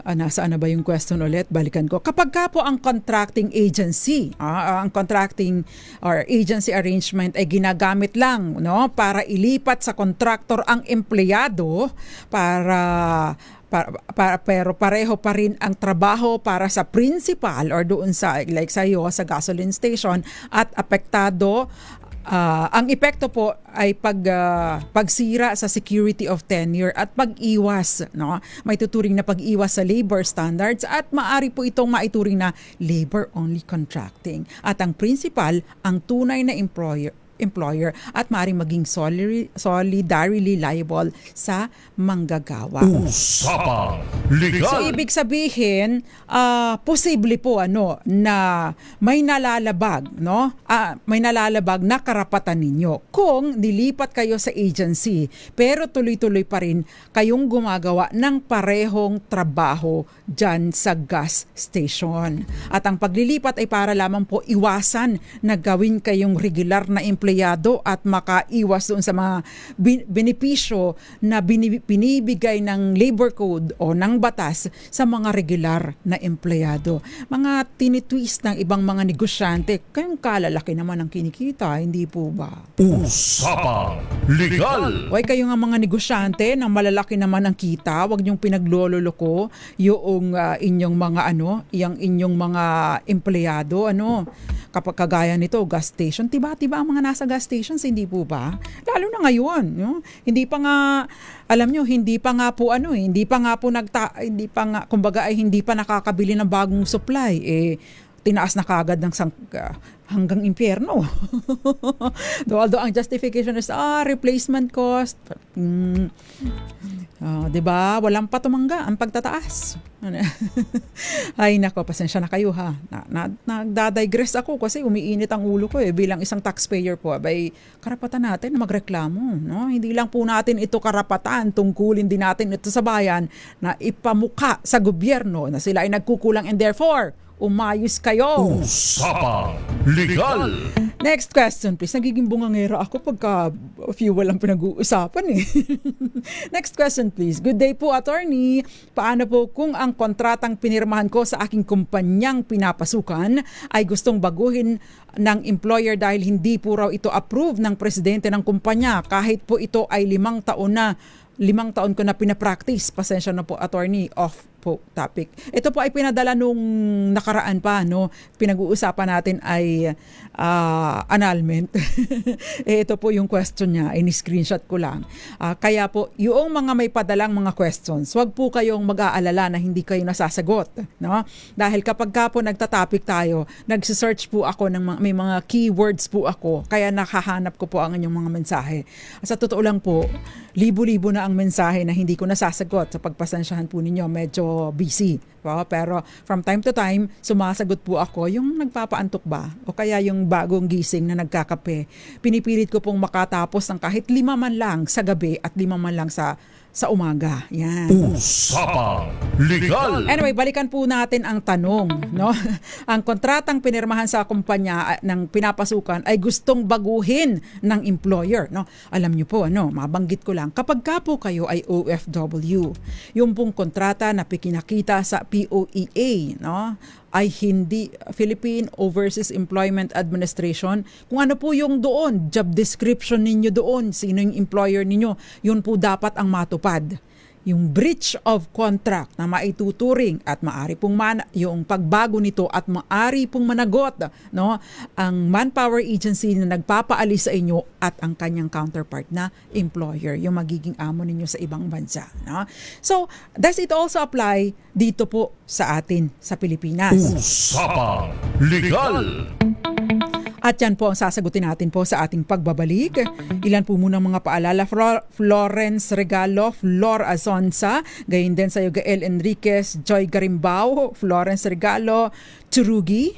nasaan na ba yung question ulit? Balikan ko. Kapag ka po ang contracting agency, ang contracting or agency arrangement ay ginagamit lang, no, para ilipat sa contractor ang empleyado pero pareho pa rin ang trabaho para sa principal or doon sa like sa'yo sa gasoline station at apektado. Ang epekto po ay pagsira sa security of tenure at pag-iwas, no? May tuturing na pag-iwas sa labor standards at maaari po itong maituring na labor-only contracting. At ang principal, ang tunay na employer at maaaring maging solidarily liable sa manggagawa. Usapang Legal. So ibig sabihin, posible po na may nalalabag, no? May nalalabag na karapatan ninyo kung nilipat kayo sa agency pero tuloy-tuloy pa rin kayong gumagawa ng parehong trabaho dyan sa gas station. At ang paglilipat ay para lamang po iwasan na gawin kayong regular na empleyado at makaiwas doon sa mga benepisyo na binibigay ng labor code o ng batas sa mga regular na empleyado. Mga tinitwist ng ibang mga negosyante, kayong kalalaki naman ang kinikita, hindi po ba? Usapang Legal. Huwag kayo nga mga negosyante na malalaki naman ang kita, huwag niyong pinaglololoko yung inyong mga yung inyong mga empleyado, kapag kagaya nito, gas station, tiba-tiba ang mga nasa gas stations, hindi po ba? Lalo na ngayon, no? Hindi pa nga, alam nyo, hindi pa nga po kumbaga ay hindi pa nakakabili ng bagong supply, tinaas na kagad ng hanggang impyerno. Although ang justification is replacement cost. Diba? Walang patumangga ang pagtataas. Ay nako, pasensya na kayo ha. Nagdadigress ako kasi umiinit ang ulo ko bilang isang taxpayer po. Karapatan natin na magreklamo. No? Hindi lang po natin ito karapatan, tungkulin din natin ito sa bayan na ipamukha sa gobyerno na sila ay nagkukulang and therefore, umayos kayo. Usapang Legal. Next question, please. Nagiging bungangera ako pagka fuel ang pinag-uusapan Next question, please. Good day po, attorney. Paano po kung ang kontratang pinirmahan ko sa aking kumpanyang pinapasukan ay gustong baguhin ng employer dahil hindi po raw ito approve ng presidente ng kumpanya kahit po ito ay 5 taon ko na pinapractice. Pasensya na po, attorney, off po topic. Ito po ay pinadala nung nakaraan pa, pinag-uusapan natin ay annulment. Ito po yung question niya, ini-screenshot ko lang. Kaya po, yung mga may padalang mga questions, wag po kayong mag-aalala na hindi kayo nasasagot. No? Dahil kapag ka po nagtatopic tayo, nagsisearch po ako may mga keywords po ako, kaya nakahanap ko po ang inyong mga mensahe. Sa totoo lang po, libo-libo na ang mensahe na hindi ko nasasagot. Sa pagpasensyahan po ninyo, medyo busy. Pero from time to time, sumasagot po ako yung nagpapaantok ba o kaya yung bagong gising na nagkakape. Pinipilit ko pong makatapos ng kahit 5 man lang sa gabi at 5 man lang sa umaga. Yan. Usapang Legal. Anyway, balikan po natin ang tanong. No? Ang kontratang pinirmahan sa kumpanya ng pinapasukan ay gustong baguhin ng employer. No? Alam niyo po, mabanggit ko lang, kapag ka po kayo ay OFW, yung pong kontrata na pinakita sa POEA, ay hindi Philippine Overseas Employment Administration. Kung ano po yung doon, job description ninyo doon, sino yung employer ninyo, yun po dapat ang matupad. Yung breach of contract na maituturing at maari pong yung pagbago nito at maari pong managot ang manpower agency na nagpapaalis sa inyo at ang kanyang counterpart na employer, yung magiging amo ninyo sa ibang bansa. So, does it also apply dito po sa atin sa Pilipinas? Usapang Legal. At yan po ang sasagutin natin po sa ating pagbabalik. Ilan po muna mga paalala. Florence Regalo, Flor Azonza, gayon din sa Gael Enriquez, Joy Garimbao, Florence Regalo, Churugi,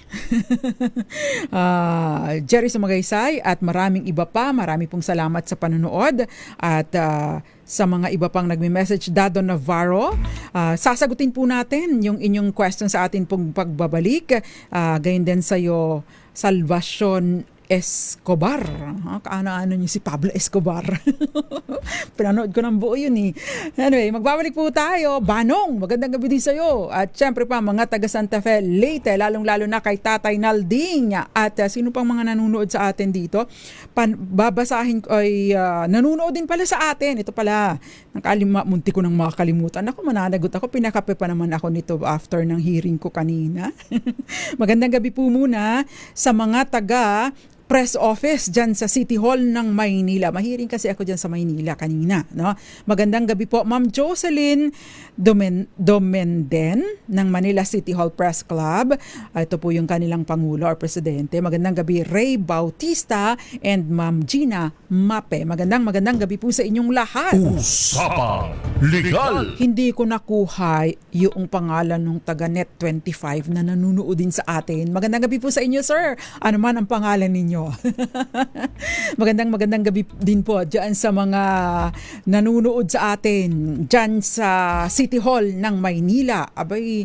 Jerry Sumagaysay at maraming iba pa. Marami pong salamat sa panonood at sa mga iba pang nagme-message. Dado Navarro, sasagutin po natin yung inyong question sa atin pong pagbabalik. Gayon din sa iyo, Salvacion Escobar. Kaano-ano niyo si Pablo Escobar. Pinanood ko ng buo yun eh. Anyway, magbabalik po tayo. Banong, magandang gabi din sa'yo. At syempre pa, mga taga Santa Fe, Leyte, lalong-lalo na kay Tatay Nalding. At sino pang mga nanonood sa atin dito. Babasahin ko ay nanonood din pala sa atin. Ito pala, munti ko nang makakalimutan. Ako, mananagot ako. Pinakape pa naman ako nito after ng hearing ko kanina. Magandang gabi po muna sa mga taga press office dyan sa City Hall ng Maynila. Mahiring kasi ako dyan sa Maynila kanina. No? Magandang gabi po, Ma'am Jocelyn Domenden ng Manila City Hall Press Club. Ito po yung kanilang Pangulo or Presidente. Magandang gabi, Ray Bautista and Ma'am Gina Mape. Magandang gabi po sa inyong lahat. Usapang Legal. Hindi ko nakuha yung pangalan ng taga Net25 na nanunood din sa atin. Magandang gabi po sa inyo, sir. Ano man ang pangalan ninyo? Magandang gabi din po dyan sa mga nanunood sa atin dyan sa City Hall ng Maynila. Abay,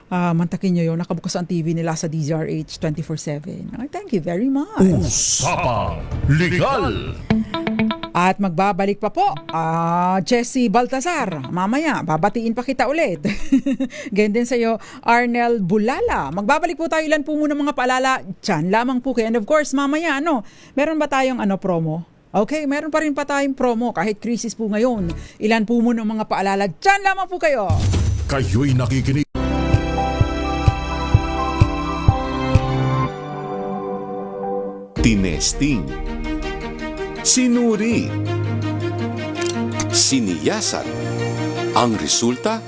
mantakin nyo yun. Nakabukas ang TV nila sa DZRH 24/7. Thank you very much. Usapang Legal. At magbabalik pa po, Jessie Baltazar. Mamaya, babatiin pa kita ulit. Ganyan din sa iyo, Arnel Bulala. Magbabalik po tayo, ilan po muna mga paalala. Diyan lamang po kayo. And of course, mamaya, meron ba tayong promo? Okay, meron pa rin pa tayong promo kahit crisis po ngayon. Ilan po muna mga paalala. Diyan lamang po kayo. Kayo'y nakikinig. Tinesting, sinuri, siniyasan. Ang resulta?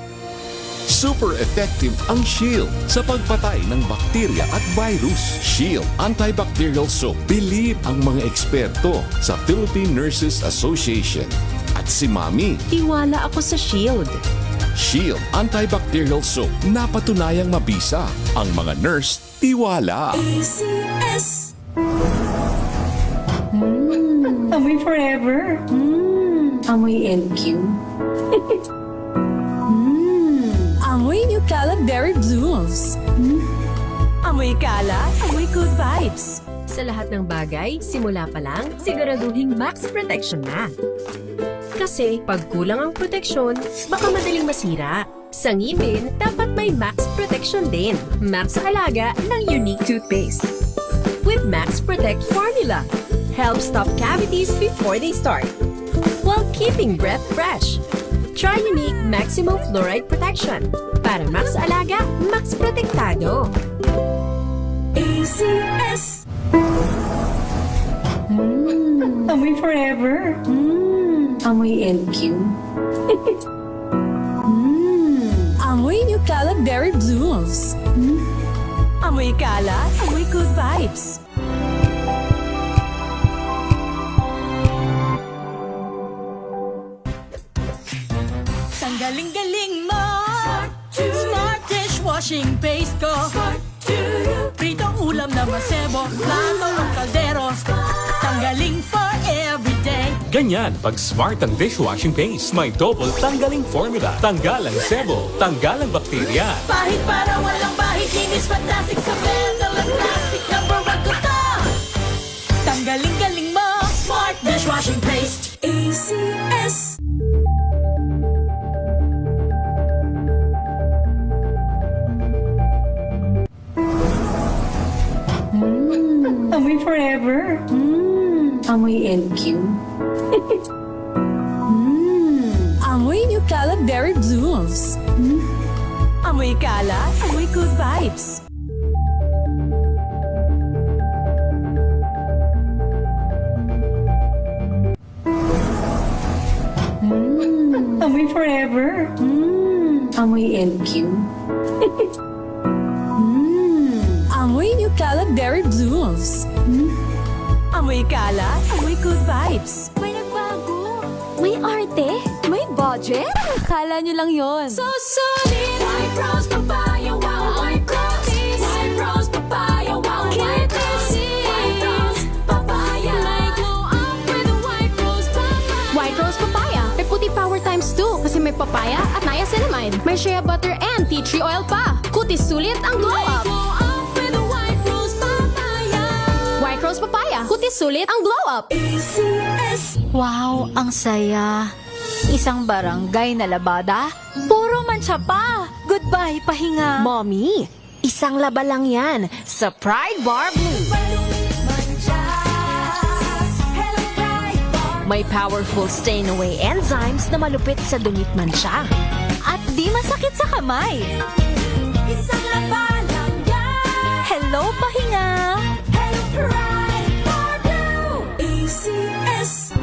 Super effective ang Shield sa pagpatay ng bakterya at virus. Shield Antibacterial Soap. Believe ang mga eksperto sa Philippine Nurses Association. At si Mami. Tiwala ako sa Shield. Shield Antibacterial Soap. Napatunayang mabisa. Ang mga nurse, tiwala. ACS. Amoy forever. Amoy LQ. Amoy New Caleb Berry Blooms. Amoy kala, amoy good vibes. Sa lahat ng bagay, simula pa lang, siguraduhing max protection na. Kasi pag kulang ang proteksyon, baka madaling masira. Sa ngipin, dapat may max protection din. Max sa alaga ng unique toothpaste. With Max Protect Formula, help stop cavities before they start, while keeping breath fresh. Try unique maximum fluoride protection. Para max alaga, max protektado. ACS. Amoy forever. Amoy LQ. Amoy New Caleb Berry Blooms. Amoy kala, amoy good vibes. Ang galing-galing mo, Smart dishwashing paste ko, pritong ulam na masebo, plato ng kaldero, tanggaling for everyday. Ganyan pag smart ang dishwashing paste. May double tanggaling formula. Tanggal ang sebo, tanggal ang bakterya. Pahit para walang bahid, linis fantastic sa metal at plastic, number 1 ko to. Tanggaling-galing mo, Smart dishwashing paste. ACS. Amoy forever. Amoy LQ. Amoy New Caleb Berry Blooms. Amoy kala, amoy good vibes. Amoy forever. Amoy LQ. Amoy Amoy Nutella Berry Blooms. Amoy kalat, amoy good vibes. May nagbago. May arte. May budget. Akala nyo lang yon. So solid. White Rose Papaya, wow, White Rose. White Rose Papaya, wow, White Rose. White Rose Papaya. May glow up with a White Rose Papaya. White Rose Papaya. May puti power times 2 kasi may papaya at niacinamide. May shea butter and tea tree oil pa. Kutis sulit ang glow up. Glow up with a White Rose Papaya. White Rose Papaya. Kutis sulit ang glow up. ACS. Wow, ang saya. Isang barangay na labada, puro mancha pa. Goodbye, pahinga. Mommy, isang laba lang yan sa Pride Bar Blue. May powerful stain-away enzymes na malupit sa dumit mansya. At di masakit sa kamay. Isang laba lang yan. Hello, pahinga. Hello, Pride Bar Blue. ACS.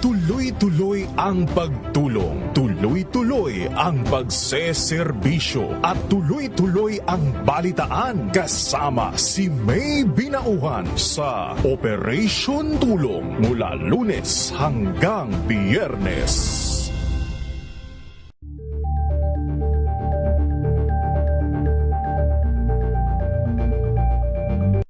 Tuloy-tuloy ang pagtulong, tuloy-tuloy ang pagseserbisyo at tuloy-tuloy ang balitaan kasama si May Binauhan sa Operation Tulong mula Lunes hanggang Biyernes.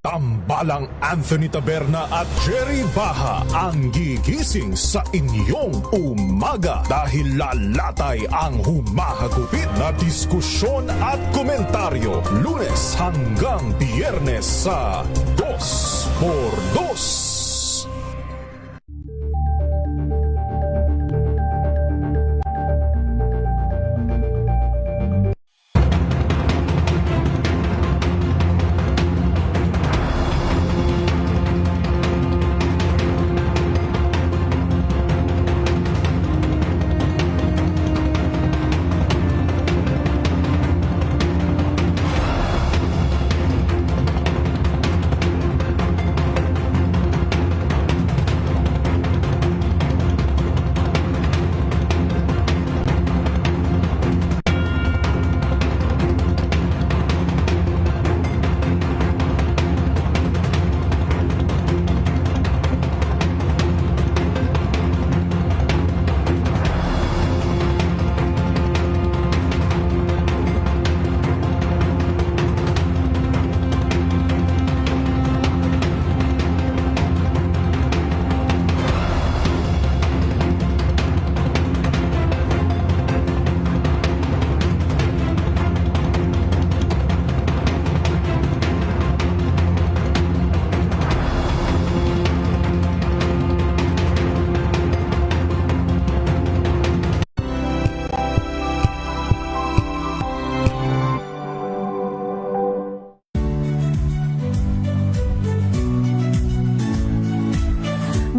Tambalang Anthony Taberna at Jerry Baha ang gigising sa inyong umaga dahil lalatay ang humahagupit na diskusyon at komentaryo Lunes hanggang Biyernes sa 2x2.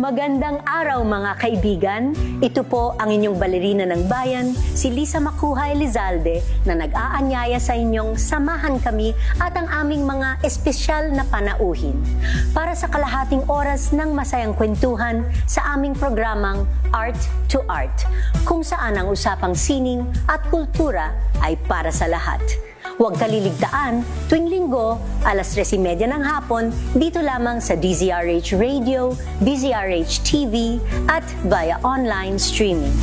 Magandang araw mga kaibigan. Ito po ang inyong balerina ng bayan, si Lisa Macuja Elizalde, na nag-aanyaya sa inyong samahan kami at ang aming mga espesyal na panauhin para sa kalahating oras ng masayang kwentuhan sa aming programang Art to Art, kung saan ang usapang sining at kultura ay para sa lahat. Huwag kaliligtaan, tuwing linggo, alas 3:30 ng hapon, dito lamang sa DZRH Radio, DZRH TV, at via online streaming.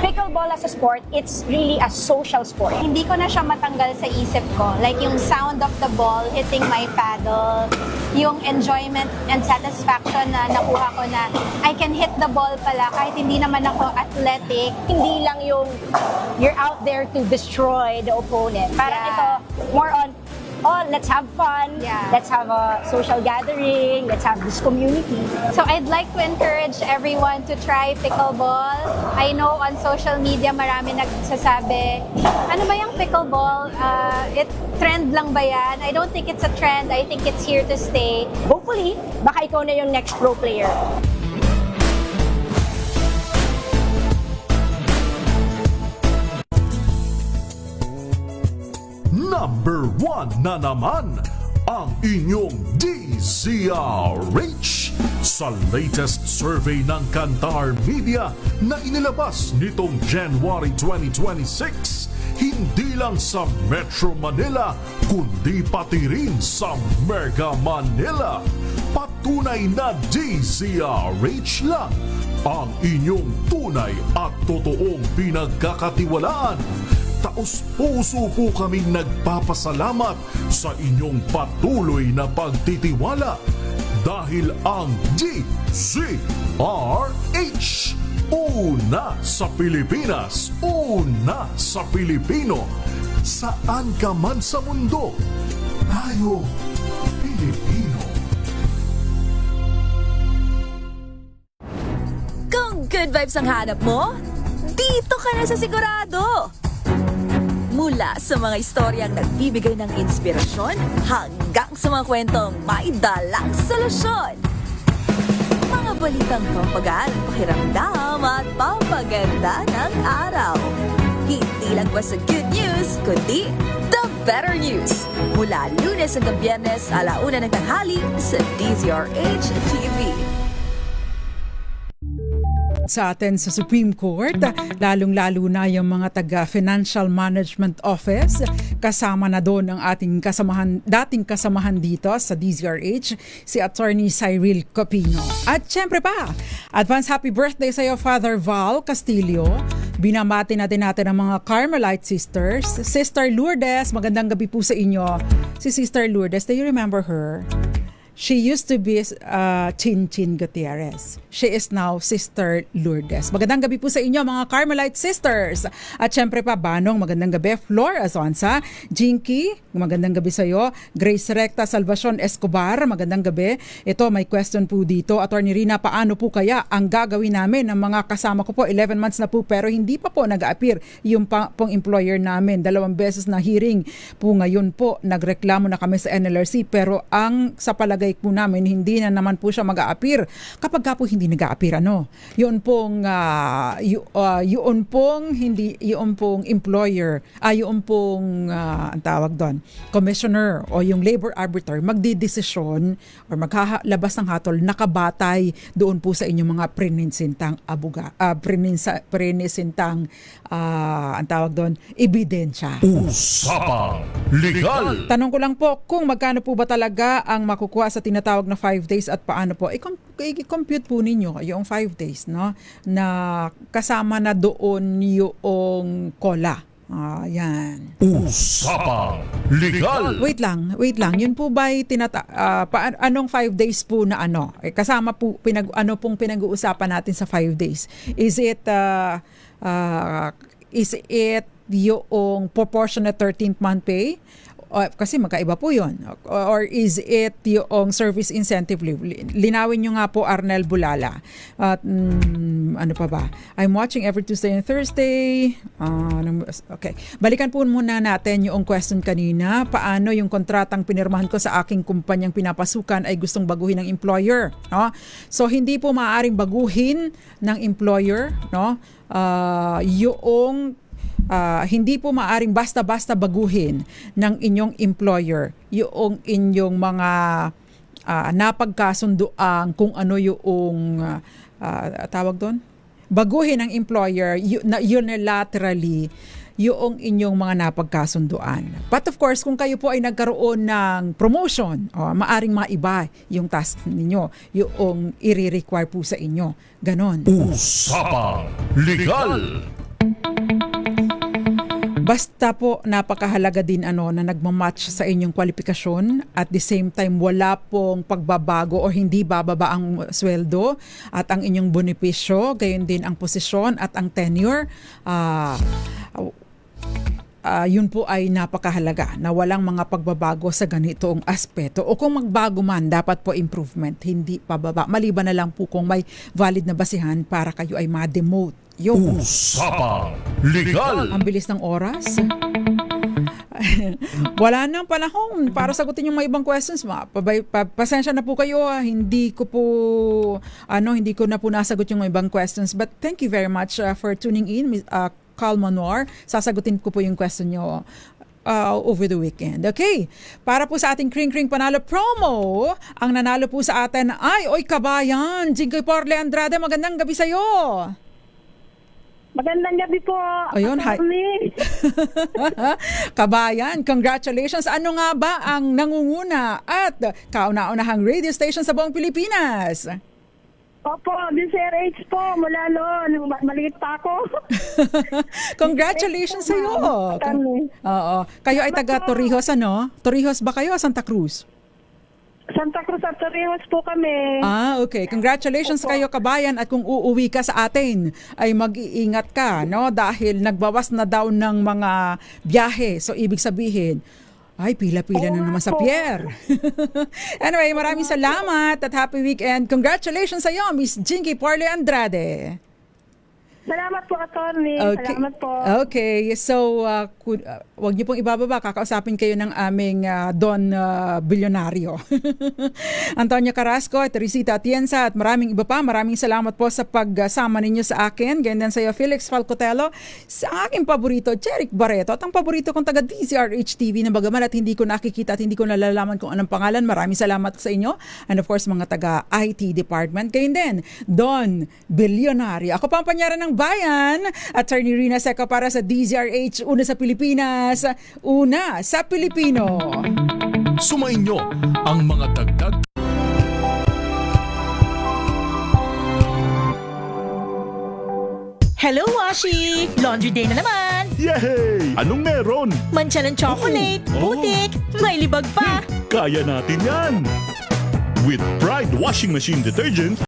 Pickleball as a sport, it's really a social sport. Hindi ko na siya matanggal sa isip ko. Like yung sound of the ball hitting my paddle, yung enjoyment and satisfaction na nakuha ko na I can hit the ball pala kahit hindi naman ako athletic. Hindi lang yung you're out there to destroy the opponent. Parang ito, more on oh, let's have fun, let's have a social gathering, let's have this community. So I'd like to encourage everyone to try pickleball. I know on social media marami nagsasabi, ano ba yung pickleball? Trend lang ba yan? I don't think it's a trend. I think it's here to stay. Hopefully, baka ikaw na yung next pro player. Number 1 na naman ang inyong DZRH sa latest survey ng Kantar Media na inilabas nitong January 2026. Hindi lang sa Metro Manila, kundi pati rin sa Mega Manila. Patunay na DZRH lang ang inyong tunay at totoong pinagkakatiwalaan. Taos-puso po kaming nagpapasalamat sa inyong patuloy na pagtitiwala dahil ang DZRH, una sa Pilipinas, una sa Pilipino. Saan ka man sa mundo, tayo Pilipino. Kung good vibes ang hanap mo, dito ka na sa Sigurado! Mula sa mga istoryang nagbibigay ng inspirasyon hanggang sa mga kwentong may dalang solusyon. Mga balitang pampagaan ang pakiramdam at pampaganda ng araw. Hindi lang ba sa good news, kundi the better news. Mula Lunes hanggang Biyernes, 1:00 ng tanghali sa DZRH TV. Sa atin sa Supreme Court, lalong-lalo na yung mga taga-Financial Management Office. Kasama na doon ang ating dating kasamahan dito sa DZRH, si Attorney Cyril Copino. At syempre pa, advance happy birthday sa iyo, Father Val Castillo. Binamati natin ang mga Carmelite sisters. Sister Lourdes, magandang gabi po sa inyo. Si Sister Lourdes, do you remember her? She used to be Chin Chin Gutierrez. She is now Sister Lourdes. Magandang gabi po sa inyo mga Carmelite sisters. At syempre pa, Banong, magandang gabi. Flor Azonsa, Jinky, magandang gabi sa iyo. Grace Recta Salvacion Escobar, magandang gabi. Ito, may question po dito. Attorney Rina, paano po kaya ang gagawin namin ng mga kasama ko po? 11 months na po pero hindi pa po nag-a-appear yung pong employer namin. 2 beses na hearing po ngayon po. Nagreklamo na kami sa NLRC pero ang sa palagay po namin, hindi na naman po siya mag-a-appear. Kapag ka po hindi nag-a-appear, yun pong employer, yun pong ang tawag doon, commissioner o yung labor arbiter, magdidesisyon or maglalabas ng hatol nakabatay doon po sa inyong mga prinisintang ang tawag doon, ebidensya. Usapang Legal! Tanong ko lang po, kung magkano po ba talaga ang makukuha sa tinatawag na 5 days at paano po? I-compute po ninyo yung 5 days, no? Na kasama na doon yung COLA. Yan. Usapang Legal! Wait lang. Yun po ba anong 5 days po na ano? Kasama po, ano pong pinag-uusapan natin sa 5 days? Is it yung proportionate 13th month pay? Kasi magkaiba po yun. Or is it yung service incentive leave? Linawin nyo nga po, Arnel Bulala. At ano pa ba? I'm watching every Tuesday and Thursday. Okay. Balikan po muna natin yung question kanina. Paano yung kontratang pinirmahan ko sa aking kumpanyang pinapasukan ay gustong baguhin ng employer? No? So, hindi po maaaring baguhin ng employer, no? Hindi po maaring basta-basta baguhin ng inyong employer yung inyong mga napagkasunduan kung ano yung tawag doon? Baguhin ng employer unilaterally yung inyong mga napagkasunduan. But of course, kung kayo po ay nagkaroon ng promotion, maaring maiba yung task ninyo, yung i-require po sa inyo. Ganon. Usapang Legal! Basta po napakahalaga din na nagmamatch sa inyong kwalifikasyon at the same time wala pong pagbabago o hindi bababa ang sweldo at ang inyong benepisyo, gayon din ang posisyon at ang tenure. yun po ay napakahalaga na walang mga pagbabago sa ganitong aspeto. O kung magbago man, dapat po improvement, hindi pababa. Maliban na lang po kung may valid na basihan para kayo ay ma-demote. Yung Usapang Legal. ang bilis ng oras. Wala nang panahon para sagutin yung mga ibang questions. Pasensya na po kayo, hindi ko na po nasagot yung mga ibang questions. But thank you very much for tuning in, Carl Manuar. Sasagutin ko po yung question nyo over the weekend. Okay, para po sa ating Kring Kring Panalo promo, ang nanalo po sa atin ay, oy kabayan, Jingoy Porle Andrade, magandang gabi sa'yo. Magandang gabi po. Ayun, hi. Kabayan, congratulations. Ano nga ba ang nangunguna at kauna-unahang radio station sa buong Pilipinas? Opo, DCRH po, mula noon. Maliit pa ako. Congratulations sa iyo. Oo. Kayo ay taga Torrijos, ano? Torrijos ba kayo o Santa Cruz? Santa Cruz at Torrijos po kami. Okay. Congratulations kayo, kabayan. At kung uuwi ka sa atin, ay mag-iingat ka, no? Dahil nagbawas na daw ng mga biyahe. So, ibig sabihin, ay, pila-pila na naman sa pier. Anyway, maraming salamat at happy weekend. Congratulations sa iyo, Miss Jinky Porle Andrade. Salamat po, Atty. Okay. Salamat po. Okay, so wag niyo pong ibababa, kakausapin kayo ng aming Don Bilyonaryo. Antonio Carrasco, Teresita Atienza at maraming iba pa. Maraming salamat po sa pagsama ninyo sa akin. Ganyan sa iyo, Felix Falcotelo. Sa aking paborito, Jeric Barreto. At ang paborito kong taga DZRH TV na bagaman at hindi ko nakikita at hindi ko nalalaman kung anong pangalan. Maraming salamat sa inyo. And of course, mga taga IT department. Ganyan din, Don Bilyonaryo. Ako pa ang panyaran ng bayan, Attorney Rina Seco para sa DZRH, una sa Pilipinas, una sa Pilipino. Sumainyo ang mga dagdag. Hello, Washi! Laundry day na naman! Yay! Anong meron? Mancha ng chocolate, putik, may libag pa! Kaya natin yan! With Pride Washing Machine Detergent,